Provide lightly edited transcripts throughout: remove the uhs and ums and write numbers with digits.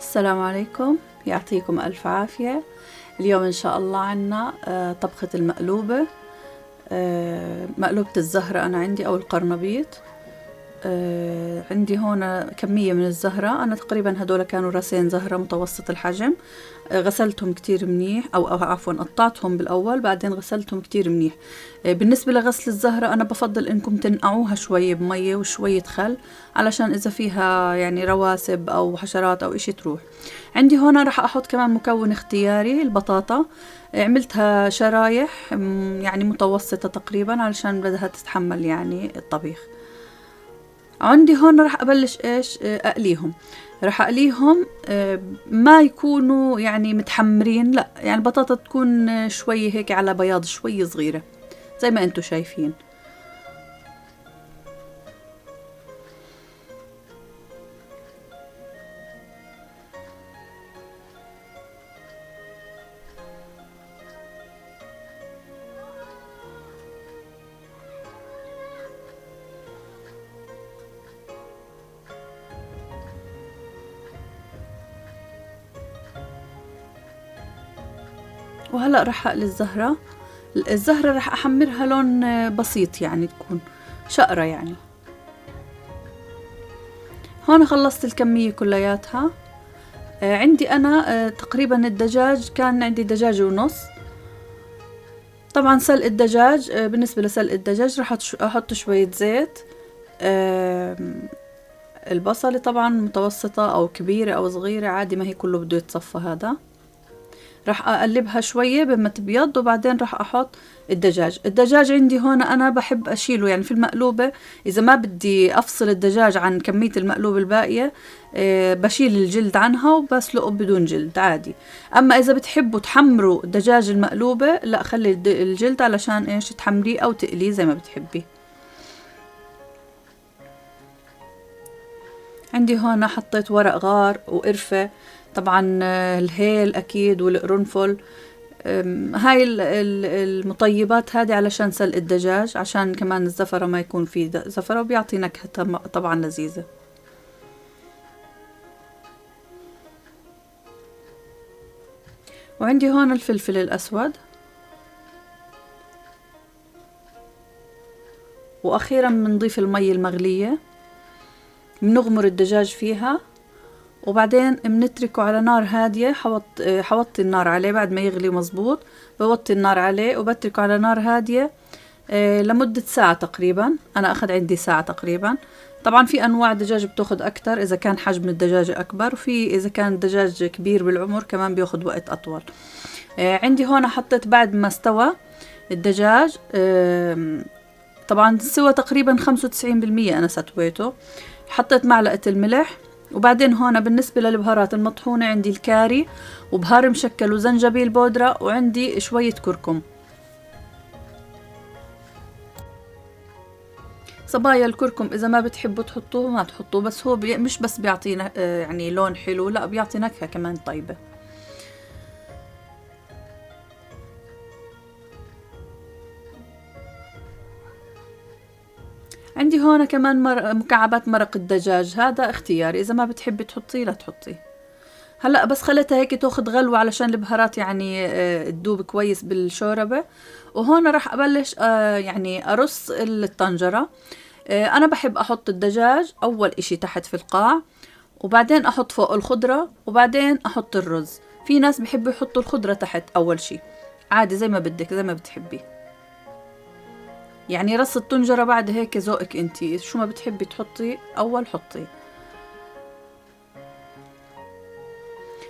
السلام عليكم، يعطيكم ألف عافية. اليوم إن شاء الله عنا طبخة المقلوبة. مقلوبة الزهرة أنا عندي أو القرنبيط. عندي هون كمية من الزهرة، أنا تقريبا هدول كانوا راسين زهرة متوسط الحجم. غسلتهم كتير منيح أو عفوا قطعتهم بالأول بعدين غسلتهم كتير منيح. بالنسبة لغسل الزهرة أنا بفضل إنكم تنقعوها شوية بمية وشوية خل علشان إذا فيها يعني رواسب أو حشرات أو إشي تروح. عندي هون رح أحط كمان مكون اختياري، البطاطا. عملتها شرايح يعني متوسطة تقريبا علشان بدها تتحمل يعني الطبيخ. عندي هون رح أبلش إيش أقليهم. رح أقليهم ما يكونوا يعني متحمرين، لا يعني البطاطا تكون شوي هيك على بياض شوي صغيرة زي ما انتو شايفين. وهلأ رح أقلي الزهرة. الزهرة رح أحمرها لون بسيط يعني تكون شقرة يعني. هون خلصت الكمية كلياتها. عندي أنا تقريبا الدجاج كان عندي دجاجة ونص. طبعا سلق الدجاج، بالنسبة لسلق الدجاج رح أحط شوية زيت. البصلة طبعا متوسطة أو كبيرة أو صغيرة عادي، ما هي كله بده يتصفى. هذا راح أقلبها شوية بما تبيض وبعدين راح أحط الدجاج عندي هون أنا بحب أشيله يعني في المقلوبة. إذا ما بدي أفصل الدجاج عن كمية المقلوبة الباقية بشيل الجلد عنها وبسلقه بدون جلد عادي. أما إذا بتحبوا تحمروا الدجاج المقلوبة لا، خلي الجلد علشان إيش تحمريه أو تقليه زي ما بتحبي. عندي هون حطيت ورق غار وقرفة، طبعا الهيل أكيد والقرنفل. هاي المطيبات هذه علشان سلق الدجاج، عشان كمان الزفرة ما يكون فيه زفرة وبيعطي نكهة طبعا لذيذة. وعندي هون الفلفل الأسود. وأخيرا بنضيف المي المغلية، بنغمر الدجاج فيها وبعدين بنتركه على نار هادية. حوطي النار عليه بعد ما يغلي مزبوط، بوطي النار عليه وبتركه على نار هادية لمدة ساعة تقريبا. أنا أخذ عندي ساعة تقريبا. طبعا في أنواع دجاج بتاخد أكتر إذا كان حجم الدجاجة أكبر، وفي إذا كان الدجاج كبير بالعمر كمان بياخد وقت أطول. عندي هون حطيت بعد ما استوى الدجاج، طبعا سوى تقريبا 95% أنا ستويته. حطيت معلقة الملح، وبعدين هون بالنسبة للبهارات المطحونة عندي الكاري وبهار مشكل وزنجبيل بودرة وعندي شوية كركم. صبايا الكركم إذا ما بتحبوا تحطوه ما تحطوه، بس هو مش بس بيعطينا يعني لون حلو، لا بيعطي نكهة كمان طيبة. عندي هون كمان مكعبات مرق الدجاج، هذا اختياري، إذا ما بتحبي تحطيه لا تحطيه. هلأ بس خليتها هيك تاخد غلوة علشان البهارات يعني تدوب كويس بالشوربة. وهون راح أبلش يعني أرص الطنجرة. أنا بحب أحط الدجاج أول إشي تحت في القاع، وبعدين أحط فوق الخضرة وبعدين أحط الرز. في ناس بيحبوا يحطوا الخضرة تحت أول شي، عادي زي ما بدك زي ما بتحبي. يعني رص الطنجرة بعد هيك ذوقك انتي، شو ما بتحبي تحطي أول حطي.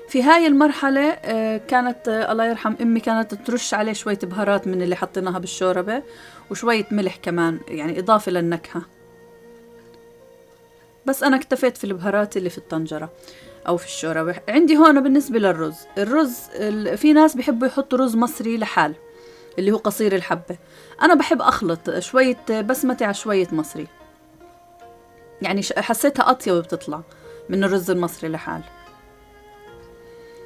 في هاي المرحلة كانت الله يرحم أمي كانت ترش عليه شوية بهارات من اللي حطيناها بالشوربة وشوية ملح كمان يعني إضافة للنكهة. بس أنا اكتفيت في البهارات اللي في الطنجرة أو في الشوربة. عندي هون بالنسبة للرز، في ناس بيحبوا يحطوا رز مصري لحال اللي هو قصير الحبة. أنا بحب أخلط شوية بسمتي على شوية مصري، يعني حسيتها أطيب بتطلع من الرز المصري لحال.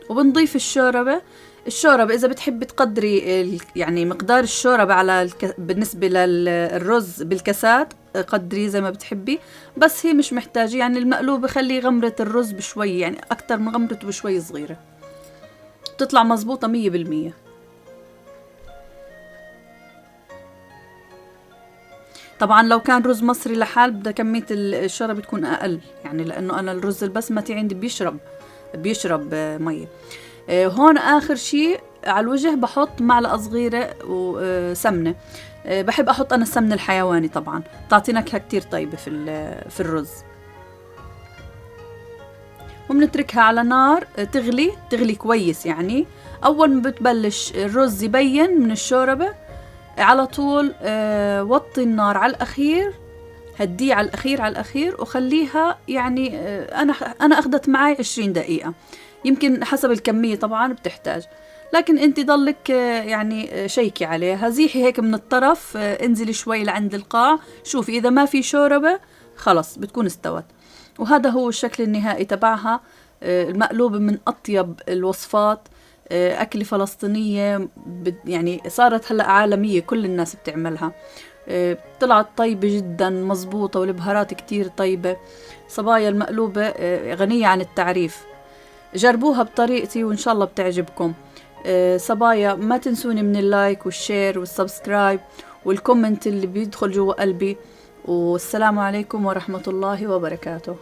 وبنضيف الشوربة. الشوربة إذا بتحبي تقدري يعني مقدار الشوربة على بالنسبة للرز بالكاسات قدري زي ما بتحبي، بس هي مش محتاجة. يعني المقلوب بخلي غمرة الرز بشوي، يعني أكتر من غمرته بشوي صغيرة، بتطلع مظبوطة 100%. طبعا لو كان رز مصري لحال بدها كمية الشوربة تكون أقل، يعني لأنه أنا الرز البسمتي عندي بيشرب مية. هون آخر شي على الوجه بحط معلقة صغيرة وسمنة. بحب أحط أنا السمن الحيواني طبعا، تعطي نكهة كتير طيبة في الرز. وبنتركها على نار تغلي كويس. يعني أول ما بتبلش الرز يبين من الشوربة على طول وطي النار على الأخير، هديه على الأخير وخليها. يعني أنا أخذت معي 20 دقيقة، يمكن حسب الكمية طبعا بتحتاج، لكن انت ضلك يعني شيكي عليها، زيحي هيك من الطرف، انزلي شوي لعند القاع، شوفي إذا ما في شوربة خلص بتكون استوت. وهذا هو الشكل النهائي تبعها. المقلوبة من أطيب الوصفات، أكلة فلسطينية يعني صارت هلأ عالمية، كل الناس بتعملها. طلعت طيبة جدا مزبوطة، والبهارات كتير طيبة. صبايا المقلوبة غنية عن التعريف، جربوها بطريقتي وإن شاء الله بتعجبكم. صبايا ما تنسوني من اللايك والشير والسبسكرايب والكومنت اللي بيدخل جوا قلبي. والسلام عليكم ورحمة الله وبركاته.